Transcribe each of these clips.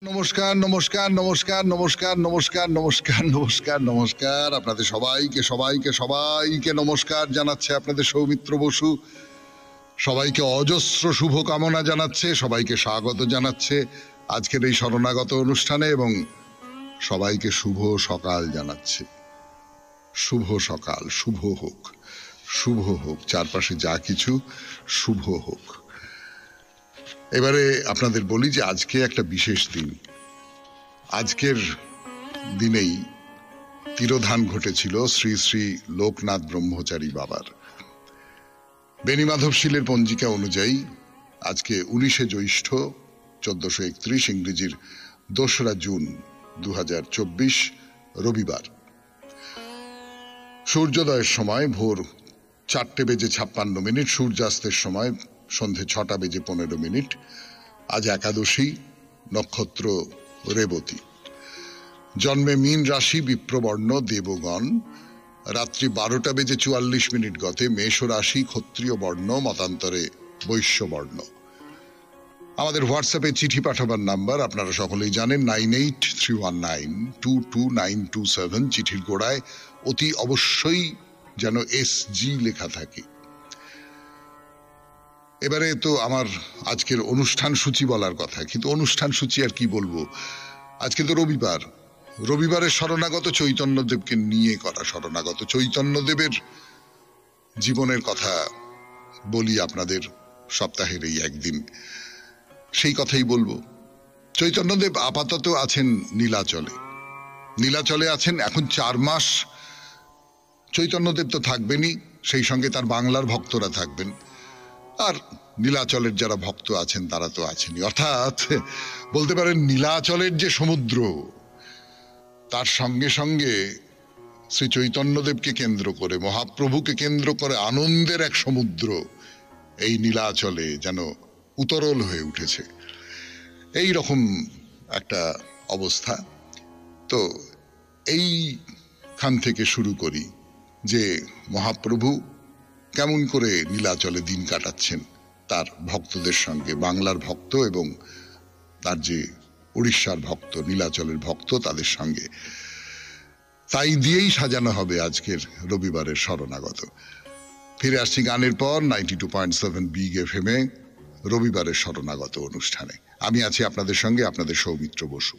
নমস্কার নমস্কার নমস্কার নমস্কার নমস্কার নমস্কার নমস্কার নমস্কার আপনাদের সবাইকে সবাইকে সবাইকে নমস্কার জানাচ্ছে আপনাদের সৌমিত্র বসু। সবাইকে অজস্র শুভকামনা জানাচ্ছে, সবাইকে স্বাগত জানাচ্ছে আজকের এই শরণাগত অনুষ্ঠানে এবং সবাইকে শুভ সকাল জানাচ্ছে। শুভ সকাল, শুভ হোক, শুভ হোক, চারপাশে যা কিছু শুভ হোক। এবারে আপনাদের বলি যে আজকে একটা বিশেষ দিন। আজকের দিনেই তিরোধান ঘটেছিল শ্রী শ্রী লোকনাথ ব্রহ্মচারী বাবার। বেণীমাধবশীলের পঞ্জিকা অনুযায়ী আজকে 19শে জ্যৈষ্ঠ 1431 ইংরেজির 2রা জুন 2024 রবিবার। সূর্যোদয়ের সময় ভোর 4:56, সূর্যাস্তের সময় সন্ধে 6:15। আজ একাদশী, নক্ষত্র রেবতী। জন্মে মীন রাশি, বিপ্রবর্ণ, দেবগণ। রাত্রি 12:44 গতে মেষ রাশি, ক্ষত্রিয় বর্ণ, মতান্তরে বৈশ্য বর্ণ। আমাদের হোয়াটসঅ্যাপে চিঠি পাঠাবার নাম্বার আপনারা সকলেই জানেন, 9831922927। চিঠির গোড়ায় অতি অবশ্যই যেন SG লেখা থাকে। এবারে তো আমার আজকের অনুষ্ঠান সূচি বলার কথা, কিন্তু অনুষ্ঠান সূচি আর কি বলবো। আজকে তো রবিবার, রবিবারের শরণাগত চৈতন্যদেবকে নিয়ে করা শরণাগত চৈতন্যদেবের জীবনের কথা বলি আপনাদের সপ্তাহের এই একদিন, সেই কথাই বলবো। চৈতন্যদেব আপাতত আছেন নীলাচলে, নীলাচলে আছেন এখন 4 মাস। চৈতন্যদেব তো থাকবেনই, সেই সঙ্গে তার বাংলার ভক্তরা থাকবেন, আর নীলাচলের যারা ভক্ত আছেন তারা তো আছেনই। অর্থাৎ বলতে পারেন নীলাচলের যে সমুদ্র, তার সঙ্গে সঙ্গে শ্রী চৈতন্যদেবকে কেন্দ্র করে, মহাপ্রভুকে কেন্দ্র করে আনন্দের এক সমুদ্র এই নীলাচলে যেন উতরল হয়ে উঠেছে, এই রকম একটা অবস্থা। তো এইখান থেকে শুরু করি যে মহাপ্রভু কেমন করে নীলাচলে দিন কাটাচ্ছেন তার ভক্তদের সঙ্গে, বাংলার ভক্ত এবং তার যে উড়িষ্যার ভক্ত, নীলাচলের ভক্ত, তাদের সঙ্গে। তাই দিয়েই সাজানো হবে আজকের রবিবারের শরণাগত। ফিরে আসছি গানের পর 92.7 বিগ FM এ রবিবারের শরণাগত অনুষ্ঠানে। আমি আছি আপনাদের সঙ্গে, আপনাদের সৌমিত্র বসু।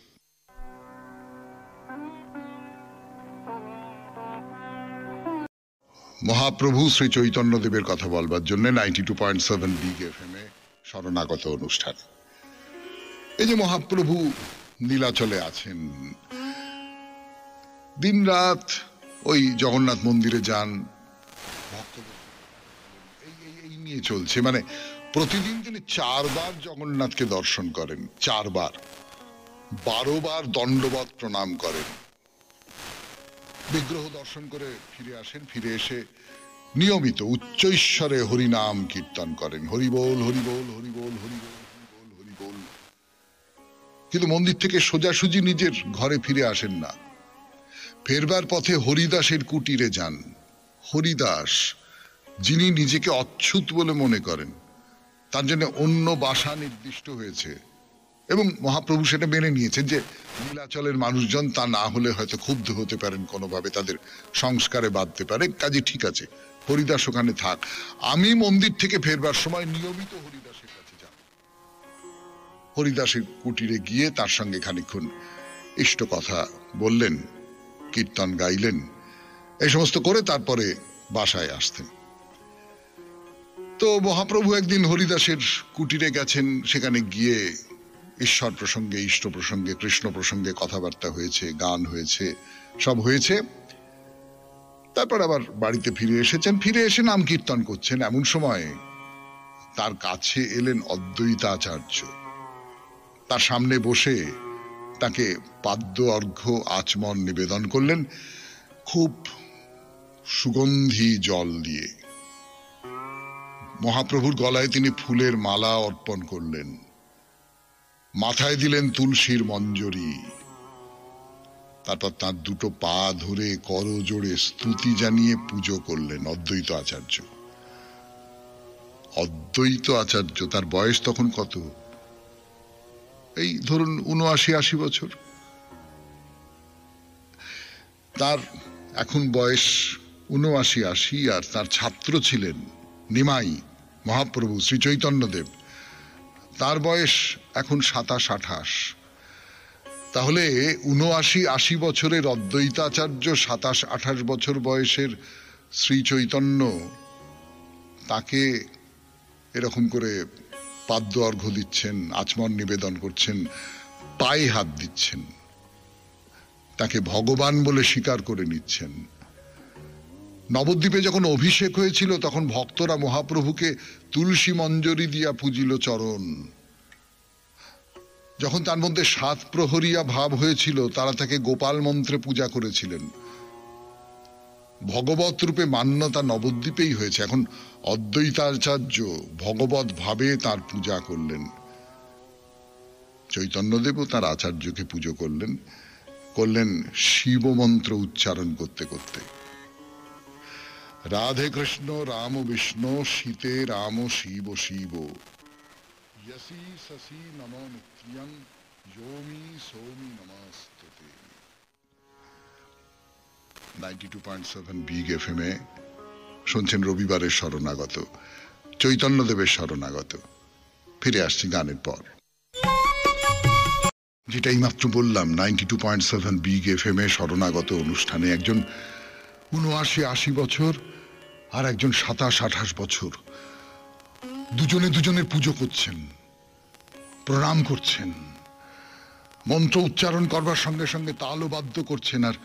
মহাপ্রভু শ্রী চৈতন্যদেবের কথা বলবার জন্য 92.7 বিগ FM এ শরণাগত অনুষ্ঠানে। এই যে মহাপ্রভু নীলাচলে আছেন, দিন রাত ওই জগন্নাথ মন্দিরে যান, ভক্তদের এই নিয়ে চলছে। মানে প্রতিদিন তিনি 4 বার জগন্নাথকে দর্শন করেন, 4 বার, 12 বার দণ্ডবত প্রণাম করেন, বিগ্রহ দর্শন করে ফিরে আসেন, ফিরে এসে নিয়মিত উচ্চৈশ্বরে হরিনাম কীর্তন করেন, হরিবোল হরিবোল হরিবোল হরিবোল হরিবোল হরিবোল। কিন্তু মন্দির থেকে সোজাসুজি নিজের ঘরে ফিরে আসেন না, ফেরবার পথে হরিদাসের কুটিরে যান। হরিদাস, যিনি নিজেকে অচ্যুত বলে মনে করেন, তার জন্য অন্য বাসা নির্দিষ্ট হয়েছে এবং মহাপ্রভু সেটা মেনে নিয়েছেন যে নীলাচলের মানুষজন তা না হলে হয়তো ক্ষুব্ধ হতে পারেন, কোনোভাবে তাদের সংস্কারে বাঁধতে পারে, কাজে ঠিক আছে হরিদাস ওখানে থাক। আমি মন্দির থেকে ফেরবার সময় নিয়মিত হরিদাসের কাছে যাব। হরিদাসের কুটিরে গিয়ে তার সঙ্গে খানিকক্ষণ ইষ্ট কথা বললেন, কীর্তন গাইলেন, এই সমস্ত করে তারপরে বাসায় আসতেন। তো মহাপ্রভু একদিন হরিদাসের কুটিরে গেছেন, সেখানে গিয়ে ঈশ্বর প্রসঙ্গে, ইষ্ট প্রসঙ্গে, কৃষ্ণ প্রসঙ্গে কথাবার্তা হয়েছে, গান হয়েছে, সব হয়েছে। তারপর আবার বাড়িতে ফিরে এসেছেন, ফিরে এসে নাম কীর্তন করছেন। এমন সময় তার কাছে এলেন অদ্বৈতাচার্য, তার সামনে বসে তাকে পাদ্য অর্ঘ্য আচমন নিবেদন করলেন খুব সুগন্ধি জল দিয়ে। মহাপ্রভুর গলায় তিনি ফুলের মালা অর্পণ করলেন, মাথায় দিলেন তুলসীর মঞ্জরি, তারপর তার 2 পা ধরে কর জোড়ে স্তুতি জানিয়ে পুজো করলেন অদ্বৈত আচার্য। অদ্বৈত আচার্য, তার বয়স তখন কত? এই ধরুন ৭৯-৮০ বছর। তার এখন বয়স ৭৯-৮০, আর তার ছাত্র ছিলেন নিমাই মহাপ্রভু শ্রী চৈতন্যদেব, তার বয়স এখন ২৭-২৮। তাহলে ৭৯-৮০ বছরের অদ্বৈতাচার্য ২৭-২৮ বছর বয়সের শ্রী চৈতন্য তাকে এরকম করে পাদ্য অর্ঘ্য দিচ্ছেন, আচমন নিবেদন করছেন, পায়ে হাত দিচ্ছেন, তাকে ভগবান বলে স্বীকার করে নিচ্ছেন। নবদ্বীপে যখন অভিষেক হয়েছিল তখন ভক্তরা মহাপ্রভুকে তুলসী মঞ্জরি দিয়া পূজিল চরণ। যখন তার মধ্যে ৭ প্রহরিয়া ভাব হয়েছিল তারা তাকে গোপাল মন্ত্রে পূজা করেছিলেন। ভগবত রূপে মান্যতা নবদ্বীপেই হয়েছে। এখন অদ্বৈতাচার্য ভগবত ভাবে তার পূজা করলেন। চৈতন্যদেবও তার আচার্যকে পুজো করলেন শিব মন্ত্র উচ্চারণ করতে করতে। রাধে কৃষ্ণ রাম বিষ্ণু শীতে রাম শিব শিব यसी ससी नमो नित्यं योमी सोमी नमस्ते। 92.7 বিগ এফএম এ শুনছেন রবিবারের শরণাগত, চৈতন্যদেবের শরণাগত। ফিরে আসছি গানের পর। যেটা এইমাত্র বললাম 92.7 বিগ এফএম এ শরণাগত অনুষ্ঠানে একজন ৭৯-৮০ বছর আর একজন ২৭-২৮ বছর দুজনে দুজনের পুজো করছেন, প্রণাম করছেন, মন্ত্র উচ্চারণ করবার সঙ্গে সঙ্গে তালও বাদ্য করছেন, আর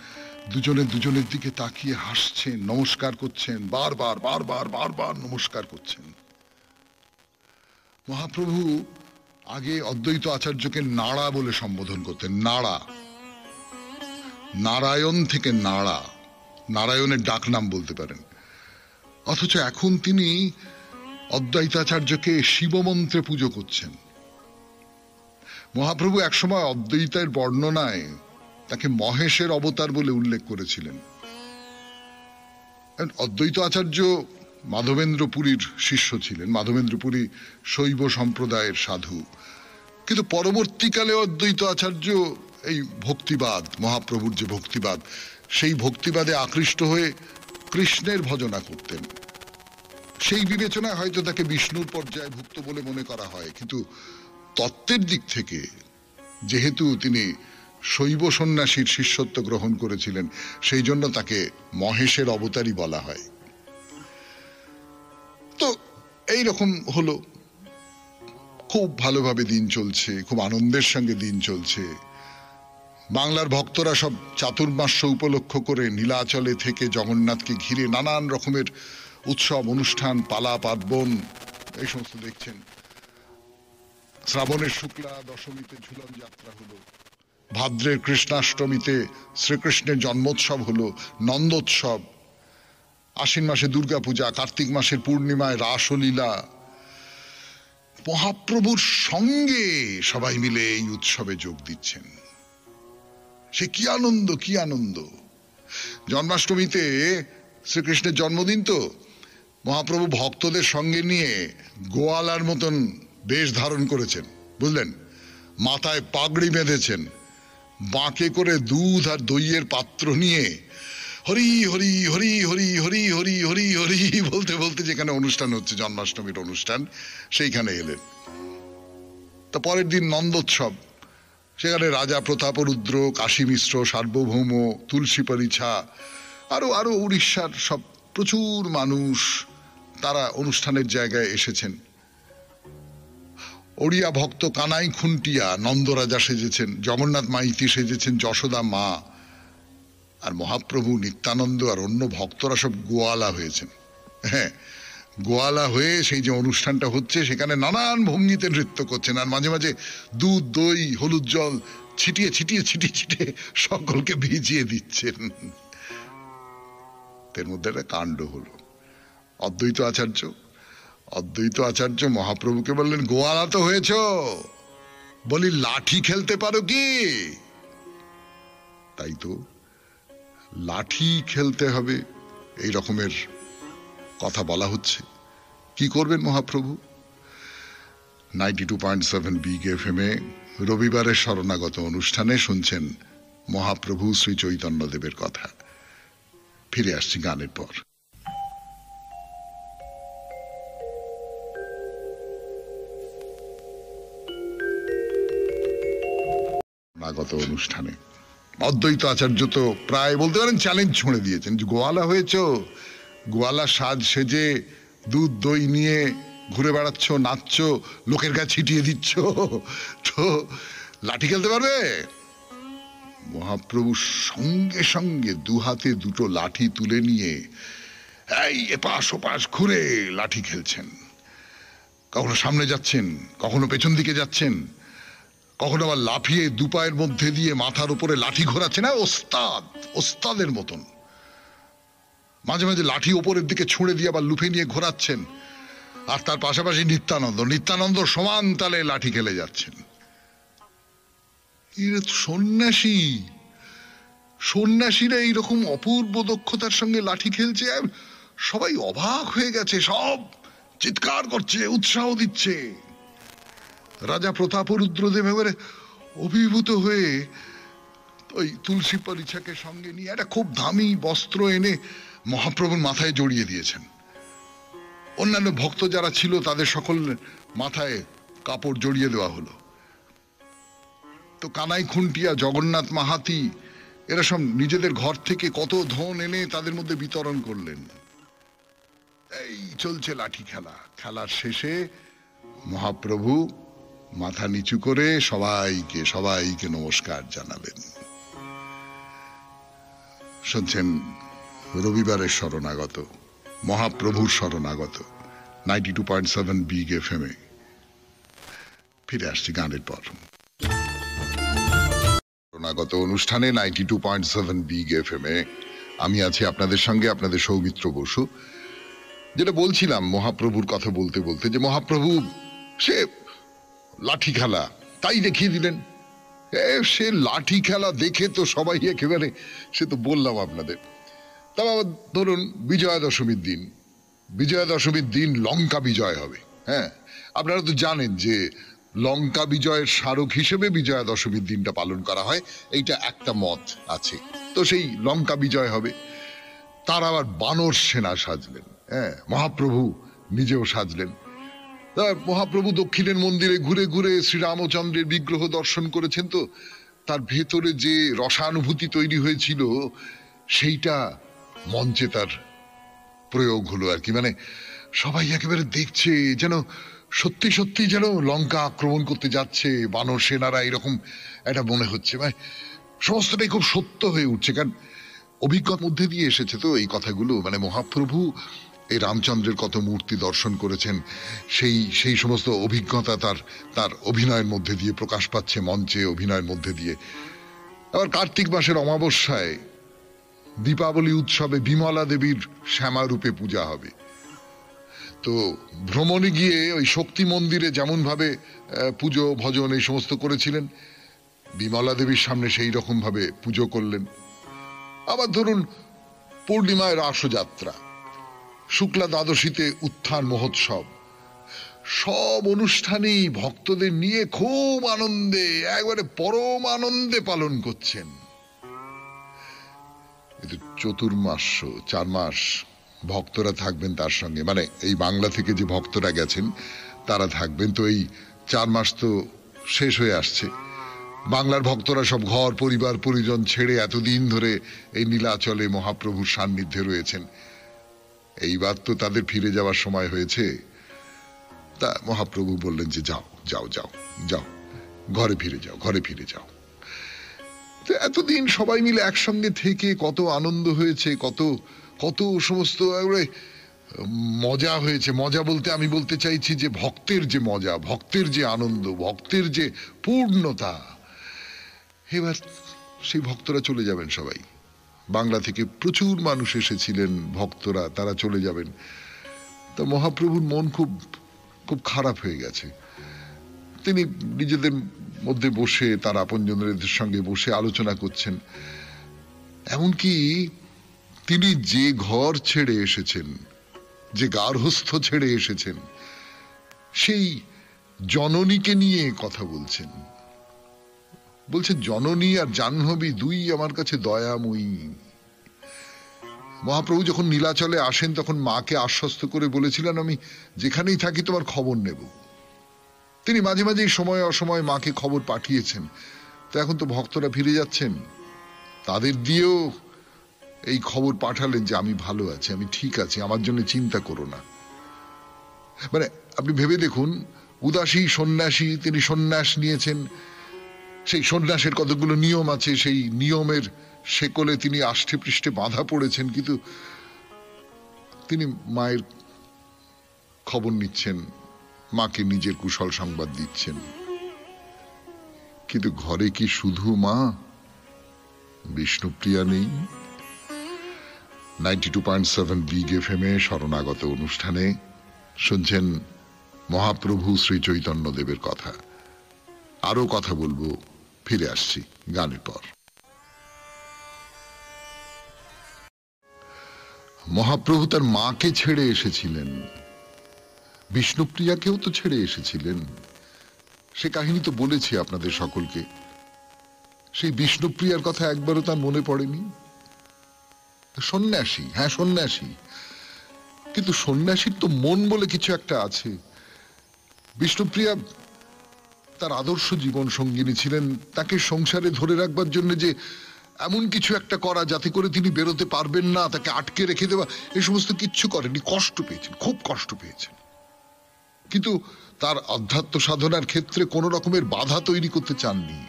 দুজনে দুজনের দিকে তাকিয়ে হাসছেন, নমস্কার করছেন, বারবার বারবার বারবার নমস্কার করছেন। মহাপ্রভু আগে অদ্বৈত আচার্যকে নাড়া বলে সম্বোধন করতেন। নাড়া, নারায়ণ থেকে নাড়া, নারায়ণের ডাক নাম বলতে পারেন। অথচ এখন তিনি অদ্বৈতাচার্যকে শিবমন্ত্রে পুজো করছেন। মহাপ্রভু একসময় অদ্বৈতের বর্ণনায় তাকে মহেশের অবতার বলে উল্লেখ করেছিলেন। অদ্বৈত আচার্য মাধবেন্দ্রপুরীর শিষ্য ছিলেন, মাধবেন্দ্রপুরী শৈব সম্প্রদায়ের সাধু। কিন্তু পরবর্তীকালে অদ্বৈত আচার্য এই ভক্তিবাদ, মহাপ্রভুর যে ভক্তিবাদ, সেই ভক্তিবাদে আকৃষ্ট হয়ে কৃষ্ণের ভজনা করতেন। সেই বিবেচনায় হয়তো তাকে বিষ্ণুর পর্যায়ে ভুক্ত বলে মনে করা হয়, কিন্তু তত্ত্বের দিক থেকে যেহেতু তিনি শৈব সন্ন্যাসীর শিষ্যত্ব গ্রহণ করেছিলেন, সেই জন্য তাকে মহেশের অবতারই বলা হয়। তো এইরকম হলো, খুব ভালোভাবে দিন চলছে, খুব আনন্দের সঙ্গে দিন চলছে। বাংলার ভক্তরা সব চাতুর্মাস্য উপলক্ষ করে নীলাচলে থেকে জগন্নাথকে ঘিরে নানান রকমের উৎসব অনুষ্ঠান, পালা পার্বণ এই সমস্ত দেখছেন। শ্রাবণের শুক্লা দশমীতে ঝুলন যাত্রা হলো, ভাদ্রের কৃষ্ণাষ্টমীতে শ্রীকৃষ্ণের জন্মোৎসব হলো, নন্দোৎসব, আশ্বিন মাসে দুর্গাপূজা, কার্তিক মাসের পূর্ণিমায় রাসলীলা। মহাপ্রভুর সঙ্গে সবাই মিলে এই উৎসবে যোগ দিচ্ছেন। সে কি আনন্দ, কি আনন্দ! জন্মাষ্টমীতে শ্রীকৃষ্ণের জন্মদিন, তো মহাপ্রভু ভক্তদের সঙ্গে নিয়ে গোয়ালার মতন বেশ ধারণ করেছেন, বুঝলেন? মাথায় পাগড়ি বেঁধেছেন, বাঁকে করে দুধ আর দইয়ের পাত্র নিয়ে হরি হরি হরি হরি হরি হরি হরি হরি বলতে বলতে যেখানে অনুষ্ঠান হচ্ছে, জন্মাষ্টমীর অনুষ্ঠান, সেইখানে এলেন। তা পরের দিন নন্দোৎসব, সেখানে রাজা প্রতাপরুদ্র, কাশী মিশ্র, সার্বভৌম, তুলসী পরিছা, আরো আরো উড়িষ্যার সব প্রচুর মানুষ তারা অনুষ্ঠানের জায়গায় এসেছেন। ওড়িয়া ভক্ত কানাই খুন্টিয়া নন্দরাজা সেজেছেন, জগন্নাথ মাইতি সেজেছেন যশোদা মা, আর মহাপ্রভু নিত্যানন্দ আর অন্য ভক্তরা সব গোয়ালা হয়েছেন। হ্যাঁ, গোয়ালা হয়ে সেই যে অনুষ্ঠানটা হচ্ছে সেখানে নানান ভঙ্গিতে নৃত্য করছেন, আর মাঝে মাঝে দুধ, দই, হলুদ জল ছিটিয়ে ছিটিয়ে ছিটিয়ে ছিটিয়ে সকলকে ভিজিয়ে দিচ্ছেন। এর মধ্যে একটা কাণ্ড হলো। অদ্বৈত আচার্য মহাপ্রভুকে বললেন, গোয়ালা তো হয়েছ, বলি লাঠি খেলতে পারো কি? তাই তো, লাঠি খেলতে হবে এই রকমের কথা বলা হচ্ছে। কি করবেন মহাপ্রভু? 92.7 বিগ এফএম এ রবিবারের শরণাগত অনুষ্ঠানে শুনছেন মহাপ্রভু শ্রী চৈতন্যদেবের কথা। ফিরে আসছি গানের পর। শরণাগত অনুষ্ঠানে অদ্বৈত আচার্য তো প্রায় বলতে পারেন চ্যালেঞ্জ ছুঁড়ে দিয়েছেন যে গোয়ালা হয়েছ, গোয়ালা সাজ সেজে দুধ দই নিয়ে ঘুরে বেড়াচ্ছ, নাচছ, লোকের কাছে ছিটিয়ে দিচ্ছ, তো লাঠি খেলতে পারবে? মহাপ্রভু সঙ্গে সঙ্গে দু হাতে দুটো লাঠি তুলে নিয়ে এই এপাশ ওপাশ ঘুরে লাঠি খেলছেন। কখনো সামনে যাচ্ছেন, কখনো পেছন দিকে যাচ্ছেন, কখনো আবার লাফিয়ে দুপায়ের মধ্যে দিয়ে মাথার উপরে লাঠি ঘোরাচ্ছেন। ওস্তাদ, ওস্তাদের মতন। মাঝে মাঝে লাঠি ওপরের দিকে ছুঁড়ে দিয়ে আবার লুফে নিয়ে ঘোরাচ্ছেন। আর তার পাশাপাশি নিত্যানন্দ সমান তালে লাঠি খেলে যাচ্ছেন। এরা তো সন্ন্যাসী, সন্ন্যাসীরা এইরকম অপূর্ব দক্ষতার সঙ্গে লাঠি খেলছে। সবাই অবাক হয়ে গেছে, সব চিৎকার করছে, উৎসাহ দিচ্ছে। রাজা প্রতাপরুদ্রদেব এবারে অভিভূত হয়ে ওই তুলসী পরিছাকে সঙ্গে নিয়ে একটা খুব দামি বস্ত্র এনে মহাপ্রভুর মাথায় জড়িয়ে দিয়েছেন। অন্যান্য ভক্ত যারা ছিল তাদের সকল মাথায় কাপড় জড়িয়ে দেওয়া হলো। তো কানাই খুন্টিয়া, জগন্নাথ মাহাতি এরা সব নিজেদের ঘর থেকে কত ধন এনে তাদের মধ্যে বিতরণ করলেন। এই চলছে লাঠি খেলা। খেলার শেষে মহাপ্রভু মাথা নিচু করে সবাইকে নমস্কার জানালেন। শুনছেন রবিবারের শরণাগত, মহাপ্রভুর শরণাগত 92.7 বিগ FM এ। ফিরে আসছি গানের পর। শরণাগত অনুষ্ঠানে 92.7 বিগ FM এ আমি আছি আপনাদের সঙ্গে, আপনাদের সৌমিত্র বসু। যেটা বলছিলাম মহাপ্রভুর কথা বলতে বলতে, যে মহাপ্রভু সে লাঠি খেলা তাই দেখিয়ে দিলেন। সে লাঠি খেলা দেখে তো সবাই একেবারে, সে তো বললাম আপনাদের। তারপর ধরুন বিজয়া দশমীর দিন লঙ্কা বিজয় হবে। হ্যাঁ, আপনারা তো জানেন যে লঙ্কা বিজয়ের স্মারক হিসেবে বিজয়া দশমীর দিনটা পালন করা হয়, এইটা একটা মত আছে। তো সেই লঙ্কা বিজয় হবে। তার আবার বানর সেনা সাজলেন। হ্যাঁ, মহাপ্রভু নিজেও সাজলেন। মহাপ্রভু দক্ষিণের মন্দিরে ঘুরে ঘুরে শ্রীরামচন্দ্রের বিগ্রহ দর্শন করেছেন। তো তার ভেতরে যে রসানুভূতি তৈরি হয়েছিল সেইটা মঞ্চে তার প্রয়োগ হলো আর কি। মানে সবাই একেবারে দেখছে যেন সত্যি সত্যি যেন লঙ্কা আক্রমণ করতে যাচ্ছে বানর সেনারা, এরকম একটা মনে হচ্ছে। মানে সমস্তটাই খুব সত্য হয়ে উঠছে, কারণ অভিজ্ঞতার মধ্যে দিয়ে এসেছে তো এই কথাগুলো। মানে মহাপ্রভু এই রামচন্দ্রের কত মূর্তি দর্শন করেছেন, সেই সমস্ত অভিজ্ঞতা তার অভিনয়ের মধ্যে দিয়ে প্রকাশ পাচ্ছে মঞ্চে, অভিনয়ের মধ্যে দিয়ে। আবার কার্তিক মাসের অমাবস্যায় দীপাবলি উৎসবে বিমলা দেবীর শ্যামা রূপে পূজা হবে। তো ভ্রমণে গিয়ে ওই শক্তি মন্দিরে যেমন ভাবে পুজো ভজন এই সমস্ত করেছিলেন, বিমলা দেবীর সামনে সেই রকম ভাবে পুজো করলেন। আবার ধরুন পূর্ণিমায় রাসযাত্রা, শুক্লা দ্বাদশীতে উত্থান মহোৎসব, সব অনুষ্ঠানেই ভক্তদের নিয়ে খুব আনন্দে, একবারে পরম আনন্দে পালন করছেন। চতুর্মাস, 4 মাস ভক্তরা থাকবেন তার সঙ্গে। মানে এই বাংলা থেকে যে ভক্তরা গেছেন তারা থাকবেন। তো এই 4 মাস তো শেষ হয়ে আসছে। বাংলার ভক্তরা সব ঘর পরিবার পরিজন ছেড়ে এতদিন ধরে এই নীলাচলে মহাপ্রভুর সান্নিধ্যে রয়েছেন। এইবার তো তাদের ফিরে যাওয়ার সময় হয়েছে। তা মহাপ্রভু বললেন যে যাও যাও যাও যাও, ঘরে ফিরে যাও। তো এতদিন সবাই মিলে একসঙ্গে থেকে কত আনন্দ হয়েছে, কত সমস্ত মজা হয়েছে। মজা বলতে আমি বলতে চাইছি যে ভক্তের যে মজা, ভক্তের যে আনন্দ, ভক্তের যে পূর্ণতা। এবার সেই ভক্তরা চলে যাবেন সবাই। বাংলা থেকে প্রচুর মানুষ এসেছিলেন ভক্তরা, তারা চলে যাবেন। তা মহাপ্রভুর মন খুব খুব খারাপ হয়ে গেছে। তিনি নিজেদের মধ্যে বসে তার আপনজনদের সঙ্গে বসে আলোচনা করছেন। এমনকি তিনি যে ঘর ছেড়ে এসেছেন, যে গার্হস্থ ছেড়ে এসেছেন, সেই জননীকে নিয়ে কথা বলছেন। বলছে জননী আর জাহ্নবী দুই আমার কাছে দয়াময়ী। মহাপ্রভু যখন নীলাচলে আসেন তখন মাকে আশ্বস্ত করে বলেছিলেন আমি যেখানেই থাকি তোমার খবর নেব। তিনি মাঝে মাঝে সময় অসময় মাকে খবর পাঠিয়েছেন। তো এখন তো ভক্তরা ফিরে যাচ্ছেন, তাদের দিয়েও এই খবর পাঠালেন যে আমি ভালো আছি, আমি ঠিক আছি, আমার জন্য চিন্তা করো না। মানে আপনি ভেবে দেখুন, উদাসী সন্ন্যাসী, তিনি সন্ন্যাস নিয়েছেন, সেই সন্ন্যাসের কতগুলো নিয়ম আছে, সেই নিয়মের শেকলে তিনি আষ্টে পৃষ্ঠে বাঁধা পড়েছেন, কিন্তু তিনি মায়ের খবর নিচ্ছেন, মাকে নিজের কুশল সংবাদ দিচ্ছেন। কিন্তু ঘরে কি শুধু মা? বিষ্ণুপ্রিয়া নেই? 92.7 বিগ এফএম এ শরণাগত অনুষ্ঠানে শুনছেন মহাপ্রভু শ্রী চৈতন্য দেবের কথা। আরো কথা বলবো, ফিরে আসছি গানের পর। মহাপ্রভু তার মাকে ছেড়ে এসেছিলেন, বিষ্ণুপ্রিয়াকেও তো ছেড়ে এসেছিলেন। সে কাহিনী তো বলেছি আপনাদের সকলকে। সেই বিষ্ণুপ্রিয়ার কথা একবারও তার মনে পড়েনি? সন্ন্যাসী, হ্যাঁ সন্ন্যাসী, কিন্তু সন্ন্যাসীর তো মন বলে কিছু একটা আছে। বিষ্ণুপ্রিয়া তার আদর্শ জীবন সঙ্গিনী ছিলেন, তাকে সংসারে ধরে রাখবার জন্য যে এমন কিছু একটা করা যাতে করে তিনি বেরোতে পারবেন না, তাকে আটকে রেখে দেওয়া, এই সমস্ত কিচ্ছু করেনি। কষ্ট পেয়েছেন, খুব কষ্ট পেয়েছেন, কিন্তু তার আধ্যাত্ম সাধনার ক্ষেত্রে কোন রকমের বাধা তৈরি করতে চাননি।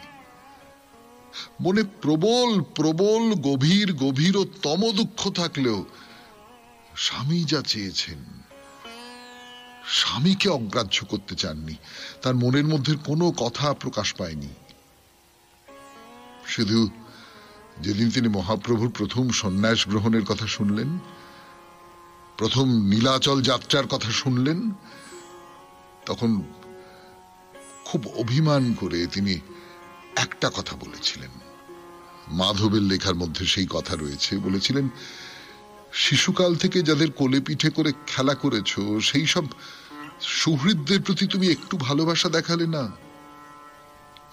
মনে প্রবল প্রবল গভীর গভীরতম দুঃখ থাকলেও স্বামী যা চেয়েছেন, স্বামীকে অগ্রাহ্য করতে চাননি। তার মনের মধ্যে কোনো কথা প্রকাশ পায়নি। শুধু যেদিন তিনি মহাপ্রভুর প্রথম সন্ন্যাস গ্রহণের কথা শুনলেন, প্রথম নীলাচল যাত্রার কথা শুনলেন, তখন খুব অভিমান করে তিনি একটা কথা বলেছিলেন। মাধবের লেখার মধ্যে সেই কথা রয়েছে। বলেছিলেন, শিশুকাল থেকে যাদের কোলে পিঠে করে খেলা করেছো সেই সব সুহৃদদের প্রতি তুমি একটু ভালোবাসা দেখালে না?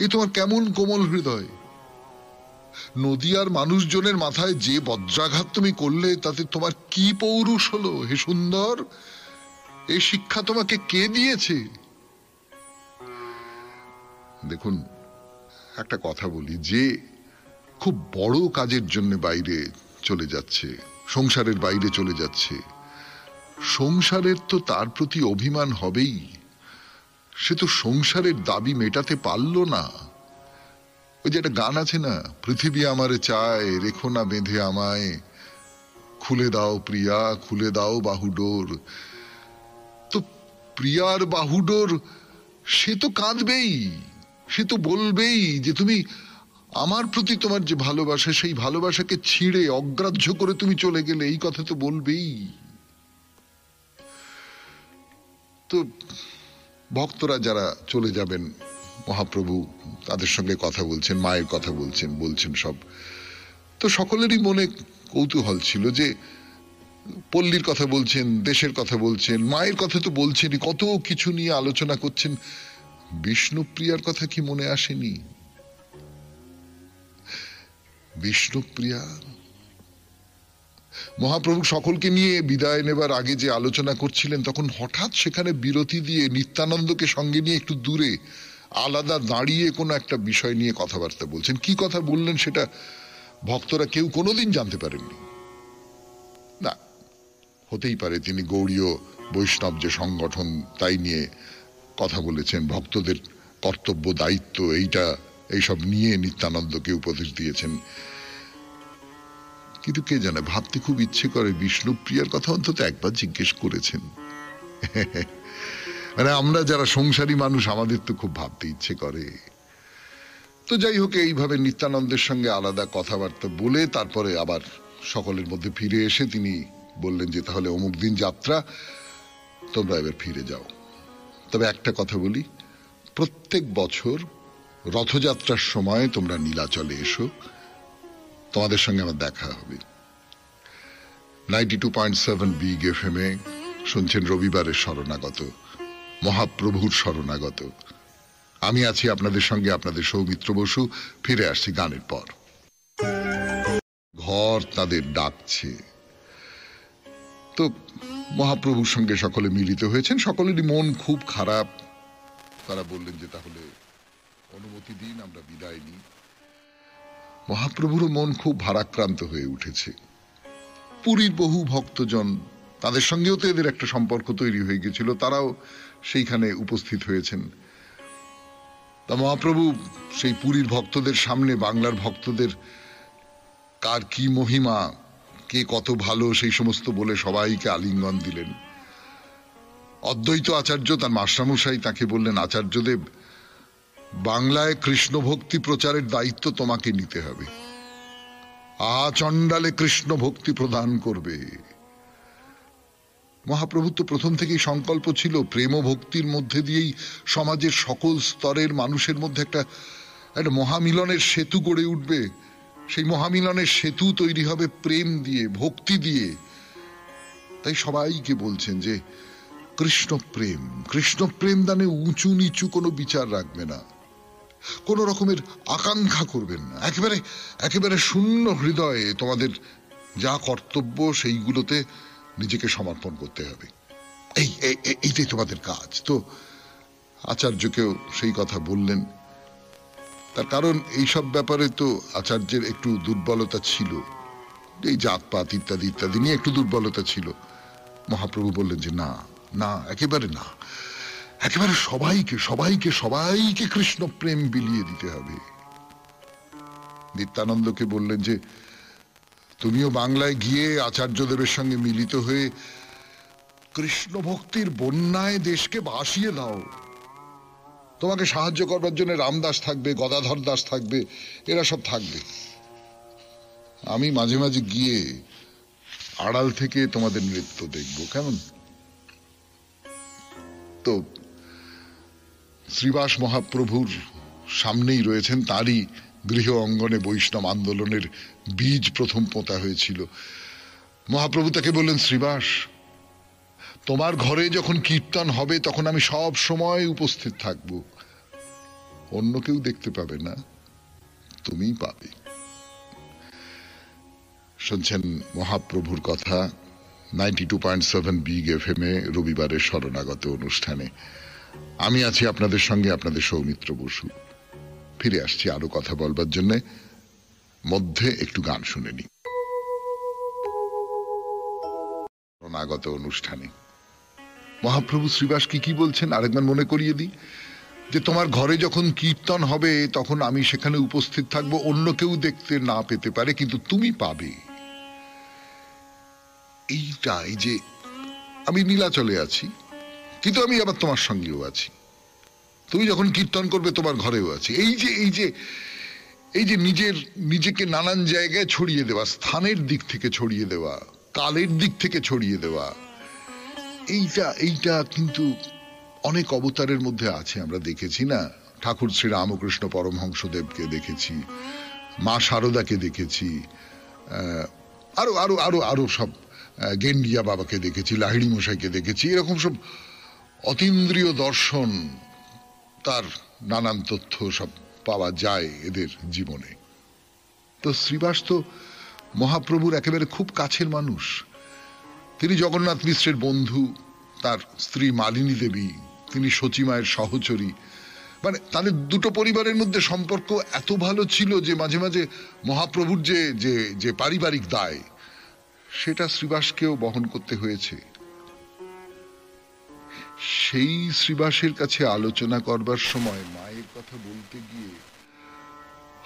এ তোমার কেমন কোমল হৃদয়! নদিয়ার মানুষজনের মাথায় যে বজ্রাঘাত তুমি করলে তাতে তোমার কি পৌরুষ হলো হে সুন্দর? এই শিক্ষা তোমাকে কে দিয়েছে? দেখুন, একটা কথা বলি, যে খুব বড় কাজের জন্য বাইরে চলে যাচ্ছে, সংসারের বাইরে চলে যাচ্ছে, সংসারের তো তার প্রতি অভিমান হবেই। সে তো সংসারের দাবি মেটাতে পারল না। ওই যে একটা গান আছে না, পৃথিবী আমারে চায়, রেখো না বেঁধে আমায়, খুলে দাও প্রিয়া, খুলে দাও বাহুডোর। তো প্রিয়ার বাহুডোর সে তো কাঁদবেই, সে তো বলবেই যে তুমি আমার প্রতি তোমার যে ভালোবাসা, সেই ভালোবাসাকে ছিঁড়ে অগ্রাহ্য করে তুমি চলে গেলে, এই কথা তো বলবেই। তো ভক্তরা যারা চলে যাবেন, মহাপ্রভু তাদের সঙ্গে কথা বলছেন, মায়ের কথা বলছেন সব, তো সকলেরই মনে কৌতূহল ছিল যে পল্লীর কথা বলছেন, দেশের কথা বলছেন, মায়ের কথা তো বলছেনই, কত কিছু নিয়ে আলোচনা করছেন। বিষ্ণুপ্রিয়ার কথা কি মনে আসেনি? বিষ্ণুপ্রিয়া, মহাপ্রভু সকলকে নিয়ে বিদায় নেবার আগে যে আলোচনা করছিলেন, তখন হঠাৎ সেখানে বিরতি দিয়ে নিত্যানন্দকে সঙ্গে নিয়ে একটু দূরে আলাদা দাঁড়িয়ে কোনো একটা বিষয় নিয়ে কথাবার্তা বলছেন। কি কথা বললেন সেটা ভক্তরা কেউ কোনোদিন জানতে পারেননি। না, হতেই পারে তিনি গৌড়ীয় বৈষ্ণব যে সংগঠন তাই নিয়ে কথা বলেছেন, ভক্তদের কর্তব্য দায়িত্ব এইসব নিয়ে নিত্যানন্দকে উপদেশ দিয়েছেন। কিন্তু কে জানে, ভাবতে খুব ইচ্ছে করে বিষ্ণুপ্রিয়ার কথা অন্তত একবার জিজ্ঞেস করেছেন। মানে আমরা যারা সংসারী মানুষ, আমাদের তো খুব ভাবতে ইচ্ছে করে। তো যাই হোক, এইভাবে নিত্যানন্দের সঙ্গে আলাদা কথাবার্তা বলে তারপরে আবার সকলের মধ্যে ফিরে এসে তিনি বললেন যে তাহলে অমুক দিন যাত্রা, তোমরা এবার ফিরে যাও। তবে একটা কথা বলি, প্রত্যেক বছর রথযাত্রার সময় তোমরা নীলাচলে এসো, তোমাদের সঙ্গে আমার দেখা হবে। 92.7 বিগ এফএম এ শুনছেন রবিবারের শরণাগত, মহাপ্রভুর শরণাগত। আমি আছি আপনাদের সঙ্গে, আপনাদের সৌমিত্র বসু। ফিরে আসছি গানের পর। ঘর তাদের ডাকছে। তো মহাপ্রভুর সঙ্গে সকলে মিলিত হয়েছেন, সকলেরই মন খুব খারাপ। তারা বললেন যে তাহলে অনুমতি দিন, আমরা বিদায় নিই। মহাপ্রভুরও মন খুব ভারাক্রান্ত হয়ে উঠেছে। পুরীর বহু ভক্তজন, তাদের সঙ্গেও তো এদের একটা সম্পর্ক তৈরি হয়ে গেছিল, তারাও সেইখানে উপস্থিত হয়েছেন। তা মহাপ্রভু সেই পুরীর ভক্তদের সামনে বাংলার ভক্তদের কার কি মহিমা, কে কত ভালো, সেই সমস্ত বলে সবাইকে আলিঙ্গন দিলেন। অদ্বৈত আচার্য তার মাস্টারমশাই তাকে বললেন, আচার্যদেব, বাংলায় কৃষ্ণ ভক্তি প্রচারের দায়িত্ব তোমাকে নিতে হবে। চণ্ডালে কৃষ্ণ ভক্তি প্রদান করবে। মহাপ্রভুর তো প্রথম থেকেই সংকল্প ছিল প্রেম ও ভক্তির মধ্যে দিয়েই সমাজের সকল স্তরের মানুষের মধ্যে একটা মহামিলনের সেতু গড়ে উঠবে। সেই মহামিলনের সেতু তৈরি হবে প্রেম দিয়ে, ভক্তি দিয়ে। তাই সবাইকে বলছেন যে কৃষ্ণ প্রেম দানে উঁচু নিচু কোনো বিচার রাখবে না, কোন রকমের আকাঙ্ক্ষা করবেন না, একেবারে শূন্য হৃদয়ে তোমাদের যা কর্তব্য সেইগুলোতে নিজেকে সমর্পণ করতে হবে। এইটাই তোমাদের কাজ। তো আচার্যকেও সেই কথা বললেন। তার কারণ এইসব ব্যাপারে তো আচার্যের একটু দুর্বলতা ছিল, এই জাতপাত ইত্যাদি ইত্যাদি নিয়ে একটু দুর্বলতা ছিল। মহাপ্রভু বললেন যে না না, একেবারে না, একেবারে সবাইকে কৃষ্ণ প্রেম বিলিয়ে দিতে হবে। নিত্যানন্দকে বললেন যে তুমিও বাংলায় গিয়ে আচার্যদেবের সঙ্গে মিলিত হয়ে কৃষ্ণ ভক্তির বন্যায় দেশকে ভাসিয়ে দাও। তোমাকে সাহায্য করবার জন্য রামদাস থাকবে, গদাধর দাস থাকবে, এরা সব থাকবে। আমি মাঝে মাঝে গিয়ে আড়াল থেকে তোমাদের নৃত্য দেখব, কেমন? তো শ্রীবাস মহাপ্রভুর সামনেই রয়েছেন, তারই গৃহ অঙ্গনে বৈষ্ণব আন্দোলনের বীজ প্রথম পোঁতা হয়েছিল। মহাপ্রভু তাকে বললেন, শ্রীবাস, তোমার ঘরে যখন কীর্তন হবে তখন আমি সব সময় উপস্থিত থাকব। অন্য কেউ দেখতে পাবে না, তুমিই পাবে। শুনছেন মহাপ্রভুর কথা 92.7 বিগ FM এ রবিবারের শরণাগত অনুষ্ঠানে। আমি আছি আপনাদের সঙ্গে, আপনাদের সৌমিত্র বসু। ফিরে আসছি আরো কথা বলবার জন্য, মধ্যে একটু গান শুনে নি। শরণাগত অনুষ্ঠানে মহাপ্রভু শ্রীবাসকে কি বলছেন আরেকবার মনে করিয়ে দিই, যে তোমার ঘরে যখন কীর্তন হবে তখন আমি সেখানে উপস্থিত থাকবো, অন্য কেউ দেখতে না পেতে পারে কিন্তু তুমি পাবে। এই যে আমি নীলাচলে আছি কিন্তু আমি আবার তোমার সঙ্গেও আছি, তুমি যখন কীর্তন করবে তোমার ঘরেও আছি। এই যে নিজেকে নানান জায়গায় ছড়িয়ে দেওয়া, স্থানের দিক থেকে ছড়িয়ে দেওয়া, কালের দিক থেকে ছড়িয়ে দেওয়া, এইটা কিন্তু অনেক অবতারের মধ্যে আছে। আমরা দেখেছি না, ঠাকুর শ্রী রামকৃষ্ণ পরমহংসদেবকে দেখেছি, মা শারদাকে দেখেছি, আরো আরো আরো আরো সব গেন্ডিয়া বাবাকে দেখেছি, লাহিড়ি মশাইকে দেখেছি। এরকম সব অতীন্দ্রিয় দর্শন, তার নানান তথ্য সব পাওয়া যায় এদের জীবনে। তো শ্রীবাস তো মহাপ্রভুর একেবারে খুব কাছের মানুষ। তিনি জগন্নাথ মিশ্রের বন্ধু, তার স্ত্রী মালিনী দেবী, তিনি সচিমায়ের সহচরী। মানে তাদের দুটো পরিবারের মধ্যে সম্পর্ক এত ভালো ছিল যে মাঝে মাঝে মহাপ্রভুর যে পারিবারিক দায়, সেটা শ্রীবাসকেও বহন করতে হয়েছে। সেই শ্রীবাসের কাছে আলোচনা করবার সময় মায়ের কথা বলতে গিয়ে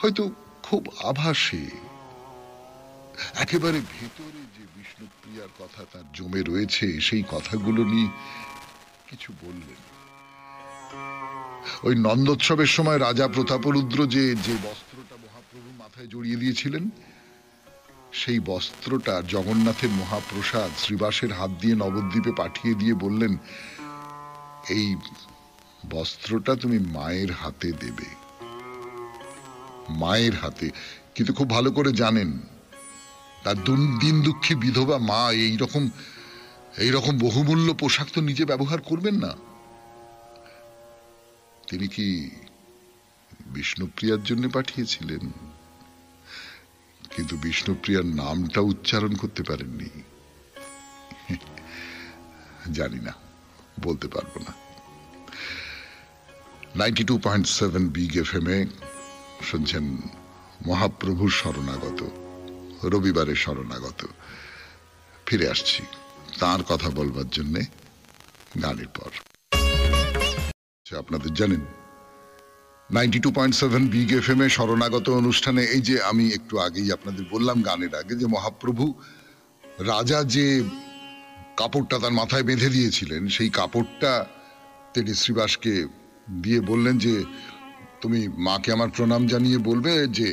হয়তো খুব আভাসে একেবারে ভেতরে যে বিষ্ণুপ্রিয়ার কথা তার জমে রয়েছে, সেই কথাগুলো নিয়ে কিছু বললেন। ওই নন্দোৎসবের সময় রাজা প্রতাপরুদ্র যে বস্ত্রটা মহাপ্রভু মাথায় জড়িয়ে দিয়েছিলেন, সেই বস্ত্রটা জগন্নাথের মহাপ্রসাদ শ্রীবাসের হাত দিয়ে নবদ্বীপে পাঠিয়ে দিয়ে বললেন, এই বস্ত্রটা তুমি মায়ের হাতে দেবে, মায়ের হাতে। কিন্তু খুব ভালো করে জানেন তার দিন দুঃখী বিধবা মা এইরকম বহুমূল্য পোশাক তো নিজে ব্যবহার করবেন না। তিনি কি বিষ্ণুপ্রিয়ার জন্য পাঠিয়েছিলেন, কিন্তু বিষ্ণুপ্রিয়ার নামটা উচ্চারণ করতে পারেননি। জানি না, বলতে পারবো না। 92.7 বিগ এফএম এ শুনছেন মহাপ্রভুর শরণাগত, রবিবারের শরণাগত। ফিরে আসছি তার কথা বলবার জন্যে গানের পর। আপনাদের জানেন 92.7 বিগ এফএম এ শরণাগত অনুষ্ঠানে এই যে আমি একটু আগেই আপনাদের বললাম গানের আগে যে মহাপ্রভু রাজা যে কাপড়টা তার মাথায় বেঁধে দিয়েছিলেন, সেই কাপড়টা তিনি শ্রীবাসকে দিয়ে বললেন যে তুমি মাকে আমার প্রণাম জানিয়ে বলবে যে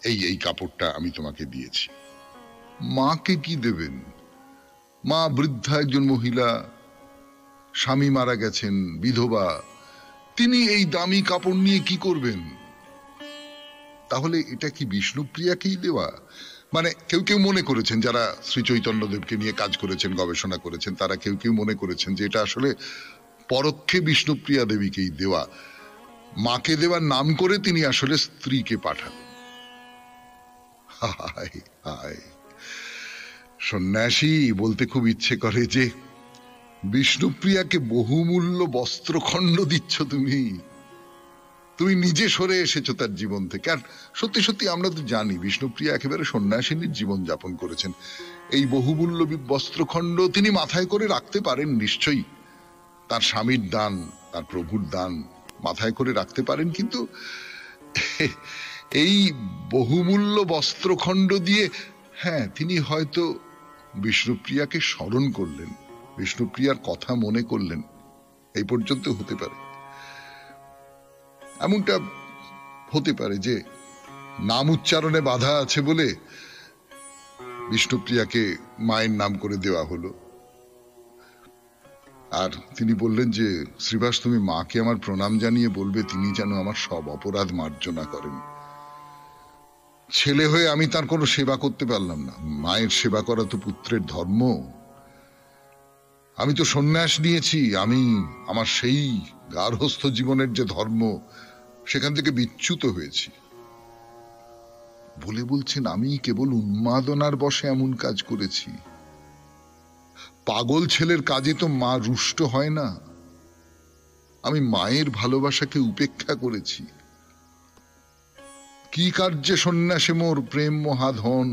এই এই কাপড়টা আমি তোমাকে দিয়েছি। মাকে কি দেবেন? মা বৃদ্ধা একজন মহিলা, স্বামী মারা গেছেন, বিধবা, তিনি এই দামি কাপড় নিয়ে কি করবেন? তাহলে এটা কি বিষ্ণুপ্রিয়াকেই দেওয়া? মানে কেউ কেউ মনে করেছেন, যারা শ্রী চৈতন্যদেবকে নিয়ে কাজ করেছেন, গবেষণা করেছেন, তারা কেউ কেউ মনে করেছেন যে এটা আসলে পরোক্ষে বিষ্ণুপ্রিয়া দেবীকেই দেওয়া। মাকে দেওয়ার নাম করে তিনি আসলে স্ত্রীকে পাঠালেন। হায় হায়, সন্ন্যাসী বলতে খুব ইচ্ছে করে যে বিষ্ণুপ্রিয়াকে বহুমূল্য বস্ত্রখণ্ড দিচ্ছ তুমি, তুমি নিজে সরে এসেছো তার জীবন থেকে। আর সত্যি সত্যি আমরা তো জানি বিষ্ণুপ্রিয়া একেবারে সন্ন্যাসিনীর জীবন যাপন করেছেন। এই বহুমূল্য বস্ত্রখণ্ড তিনি মাথায় করে রাখতে পারেন নিশ্চয়ই, তার স্বামীর দান, তার প্রভুর দান মাথায় করে রাখতে পারেন, কিন্তু এই বহুমূল্য বস্ত্রখণ্ড দিয়ে হ্যাঁ তিনি হয়তো বিষ্ণুপ্রিয়াকে স্মরণ করলেন, বিষ্ণুপ্রিয়ার কথা মনে করলেন, এই পর্যন্ত হতে পারে। এমনটা হতে পারে যে নাম উচ্চারণে বাধা আছে বলে বিষ্ণুপ্রিয়াকে মায়ের নাম করে দেওয়া হলো। আর তিনি বললেন যে শ্রীবাস তুমি মাকে আমার প্রণাম জানিয়ে বলবে তিনি যেন আমার সব অপরাধ মার্জনা করেন। ছেলে হয়ে আমি তার কোনো সেবা করতে পারলাম না, মায়ের সেবা করা তো পুত্রের ধর্ম। আমি তো সন্ন্যাস নিয়েছি, আমি আমার সেই গার্হস্থ্য জীবনের যে ধর্ম সেখান থেকে বিচ্যুত হয়েছি বলে বলছেন আমি কেবল উন্মাদনার বশে এমন কাজ করেছি। পাগল ছেলের কাজে তো মা রুষ্ট হয় না, আমি মায়ের ভালোবাসাকে উপেক্ষা করেছি। কি কার্যে সন্ন্যাসে মোর প্রেম মহাধন,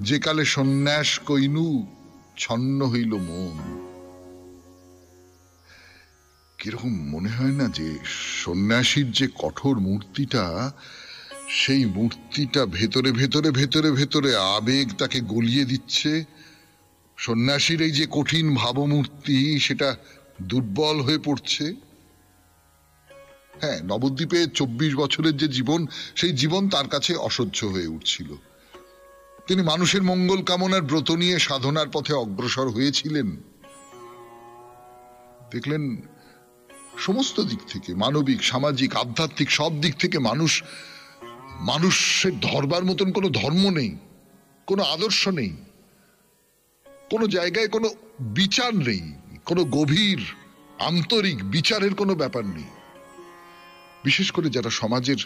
যে কালে সন্ন্যাস কইনু ছন্ন হইল মন। কিরকম মনে হয় না যে সন্ন্যাসীর যে কঠোর মূর্তিটা, সেই মূর্তিটা ভেতরে ভেতরে ভেতরে ভেতরে আবেগ তাকে গলিয়ে দিচ্ছে। সন্ন্যাসীর এই যে কঠিন ভাবমূর্তি সেটা দুর্বল হয়ে পড়ছে। হ্যাঁ, নবদ্বীপে 24 বছরের যে জীবন, সেই জীবন তার কাছে অসহ্য হয়ে উঠছিল। তিনি মানুষের মঙ্গল কামনার ব্রত নিয়ে সাধনার পথে অগ্রসর হয়েছিলেন। দেখলেন সমস্ত দিক থেকে, মানবিক, সামাজিক, আধ্যাত্মিক সব দিক থেকে মানুষের ধরবার মতন কোনো ধর্ম নেই, কোনো আদর্শ নেই, কোনো জায়গায় কোনো বিচার নেই, কোনো গভীর আন্তরিক বিচারের কোনো ব্যাপার নেই। বিশেষ করে যারা সমাজের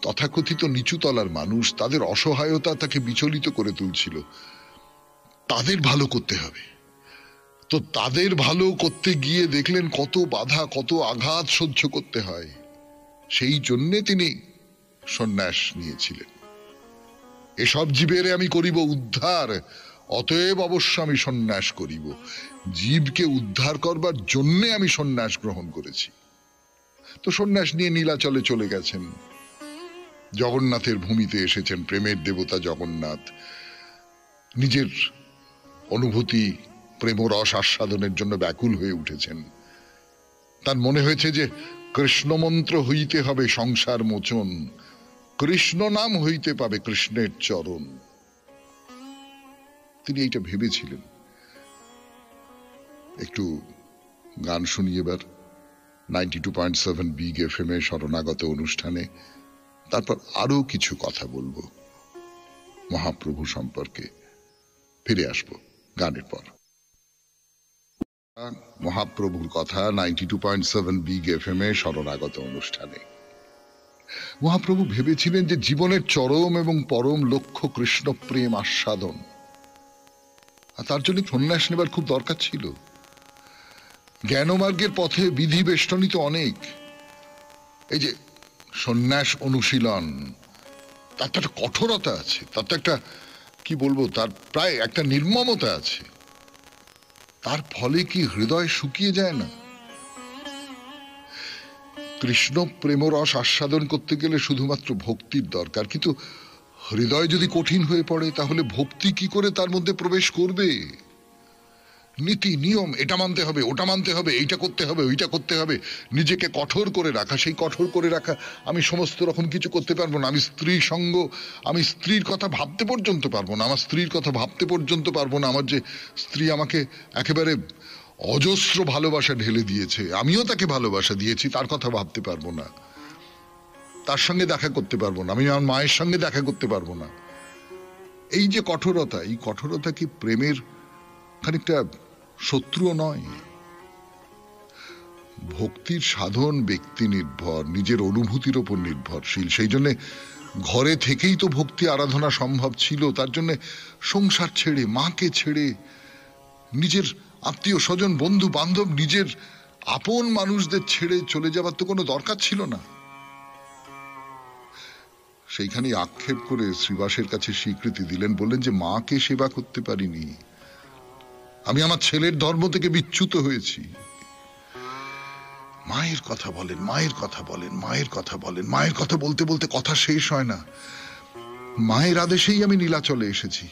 তথাকথিত নিচুতলার মানুষ, তাদের অসহায়তা তাকে বিচলিত করে তুলছিল। তাদের ভালো করতে হবে, তো তাদের ভালো করতে গিয়ে দেখলেন কত বাধা, কত আঘাত সহ্য করতে হয়। সেই জন্যে তিনি সন্ন্যাস নিয়েছিলেন। এসব জীবেরে আমি করিব উদ্ধার, অতএব অবশ্য আমি সন্ন্যাস করিব। জীবকে উদ্ধার করবার জন্যে আমি সন্ন্যাস গ্রহণ করেছি। তো সন্ন্যাস নিয়ে নীলাচলে চলে গেছেন, জগন্নাথের ভূমিতে এসেছেন, প্রেমের দেবতা জগন্নাথ। নিজের অনুভূতি, প্রেমরস আস্বাদনের জন্য ব্যাকুল হয়ে উঠেছেন। তার মনে হয়েছে যে কৃষ্ণ মন্ত্র হইতে হবে সংসার মোচন, কৃষ্ণ নাম হইতে পাবে কৃষ্ণের চরণ। তিনি এইটা ভেবেছিলেন। একটু গান শুনি এবার 92.7 বিগ এফএম এ শরণাগত অনুষ্ঠানে, তারপর আরো কিছু কথা বলবো মহাপ্রভু সম্পর্কে। ফিরে আসবো গানের পর। মহাপ্রভুর কথা 92.7 বিগ এফএম এ শরণাগত অনুষ্ঠানে। মহাপ্রভু ভেবেছিলেন যে জীবনের চরম এবং পরম লক্ষ্য কৃষ্ণ প্রেম আস্বাদন, আর তার জন্য সন্ন্যাস নেবার খুব দরকার ছিল। জ্ঞানমার্গের পথে বিধি বেষ্টনী তো অনেক। এই যে সন্ন্যাস অনুশীলন, তার তো একটা কঠোরতা আছে, তার তো একটা কি বলবো, তার প্রায় একটা নির্মমতা আছে। তার ফলে কি হৃদয় শুকিয়ে যায় না? কৃষ্ণ প্রেমরস আস্বাদন করতে গেলে শুধুমাত্র ভক্তির দরকার, কিন্তু হৃদয় যদি কঠিন হয়ে পড়ে তাহলে ভক্তি কি করে তার মধ্যে প্রবেশ করবে? নীতি নিয়ম, এটা মানতে হবে, ওটা মানতে হবে, এইটা করতে হবে, ওইটা করতে হবে, নিজেকে কঠোর করে রাখা। সেই কঠোর করে রাখা, আমি সমস্ত রকম কিছু করতে পারবো না, আমি স্ত্রী সঙ্গ, আমি স্ত্রীর কথা ভাবতে পর্যন্ত পারবো না, আমার স্ত্রীর কথা ভাবতে পর্যন্ত পারবো না। আমার যে স্ত্রী আমাকে একেবারে অজস্র ভালোবাসা ঢেলে দিয়েছে, আমিও তাকে ভালোবাসা দিয়েছি, তার কথা ভাবতে পারবো না, তার সঙ্গে দেখা করতে পারবো না, আমি আমার মায়ের সঙ্গে দেখা করতে পারবো না। এই যে কঠোরতা, এই কঠোরতা কি প্রেমের খানিকটা শত্রুও নয়? ভক্তির সাধন ব্যক্তি নির্ভর, নিজের অনুভূতির ওপর নির্ভরশীল। সেই জন্য ঘরে থেকেই তো ভক্তি আরাধনা সম্ভব ছিল। তার জন্য সংসার ছেড়ে, মাকে ছেড়ে, নিজের আত্মীয় স্বজন, বন্ধু বান্ধব, নিজের আপন মানুষদের ছেড়ে চলে যাবার তো কোনো দরকার ছিল না। সেইখানে আক্ষেপ করে শ্রীবাসের কাছে স্বীকৃতি দিলেন, বললেন যে মাকে সেবা করতে পারিনি, আমি আমার ছেলের ধর্ম থেকে বিচ্যুত হয়েছি। মায়ের কথা বলেন, মায়ের কথা বলেন, মায়ের কথা বলেন, মায়ের কথা বলতে বলতে কথা শেষ হয় না। মায়ের আদেশেই আমি নীলাচলে এসেছি,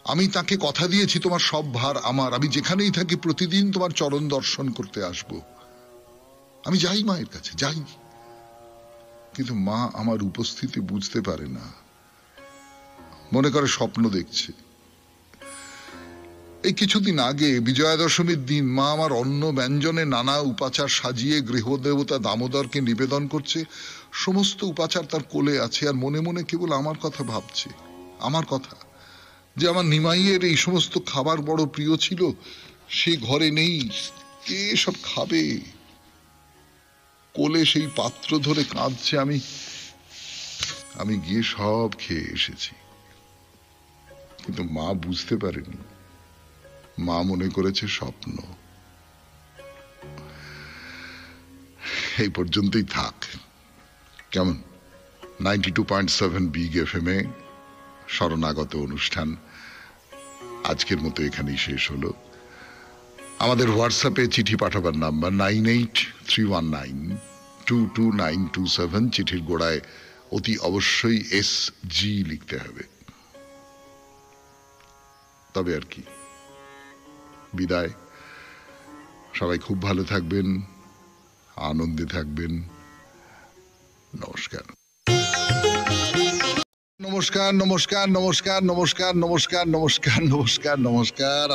আমি তাকে কথা দিয়েছি তোমার সব ভার আমার, আমি যেখানেই থাকি প্রতিদিন তোমার চরণ দর্শন করতে আসব। আমি যাই মায়ের কাছে, যাই, কিন্তু মা আমার উপস্থিতি বুঝতে পারে না, মনে করে স্বপ্ন দেখছে। এই কিছুদিন আগে বিজয়া দশমীর দিন মা আমার অন্ন ব্যঞ্জনে নানা উপাচার সাজিয়ে গৃহদেবতা দামোদরকে নিবেদন করছে। সমস্ত উপাচার তার কোলে আছে, আর মনে মনে কেবল আমার কথা ভাবছে, আমার কথা, যে আমার নিমাইয়ের এই সমস্ত খাবার বড় প্রিয় ছিল, সে ঘরে নেই, কে সব খাবে? কোলে সেই পাত্র ধরে কাঁদছে, আমি গিয়ে সব খেয়ে এসেছি। কিন্তু মা বুঝতে পারেনি, মা মনে করেছে স্বপ্ন। এই পর্যন্তই থাক, কেমন? 92.7 বিগ এফএম এ শরণাগত অনুষ্ঠান আজকের মতো এখানেই শেষ হলো। আমাদের হোয়াটসঅ্যাপে চিঠি পাঠাবার নাম্বার 9831922927। চিঠির গোড়ায় অতি অবশ্যই SG লিখতে হবে। তবে আর কি, বিদায়। সবাই খুব ভালো থাকবেন, আনন্দে থাকবেন। নমস্কার, নমস্কার, নমস্কার, নমস্কার, নমস্কার, নমস্কার, নমস্কার, নমস্কার, নমস্কার।